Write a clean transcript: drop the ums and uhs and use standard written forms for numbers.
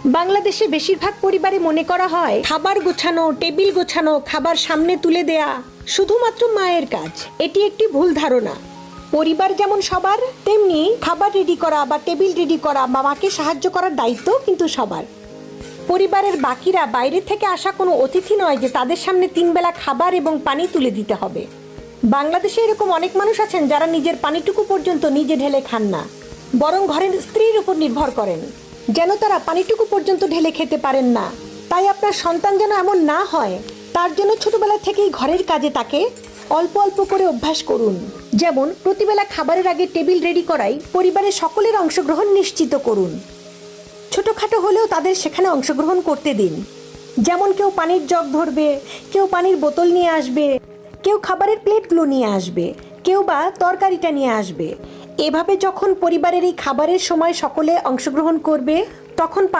বাংলাদেশে বেশিরভাগ পরিবারে মনে করা হয় খাবার গোছানো, টেবিল গোছানো, খাবার সামনে তুলে দেয়া শুধুমাত্র মায়ের কাজ। এটি একটি ভুল ধারণা। পরিবার যেমন সবার, তেমনি খাবার রেডি করা বা টেবিল রেডি করা বা মাকে সাহায্য করার দায়িত্ব কিন্তু সবার। পরিবারের বাকিরা বাইরে থেকে আসা কোনো অতিথি নয় যে তাদের সামনে 3 বেলা খাবার এবং পানি তুলে দিতে হবে। বাংলাদেশে এরকম অনেক মানুষ আছেন যারা নিজের পানিটুকু পর্যন্ত নিজে ঢেলে খান না, বরং ঘরের স্ত্রীর উপর নির্ভর করেন যেন তারা পানিটুকু পর্যন্ত ঢেলে খেতে পারেন না। তাই আপনার সন্তান যেন এমন না হয়, তার জন্য ছোটবেলা থেকেই ঘরের কাজে তাকে অল্প অল্প করে অভ্যাস করুন। যেমন প্রতিবেলা খাবারের আগে টেবিল রেডি করাই পরিবারের সকলের অংশগ্রহণ নিশ্চিত করুন। ছোটখাটো হলেও তাদের সেখানে অংশগ্রহণ করতে দিন। যেমন কেউ পানির জগ ধরবে, কেউ পানির বোতল নিয়ে আসবে, কেউ খাবারের প্লেটগুলো নিয়ে আসবে, কেউ বা তরকারিটা নিয়ে আসবে। এভাবে যখন পরিবারের এই খাবারের সময় সকলে অংশগ্রহণ করবে, তখন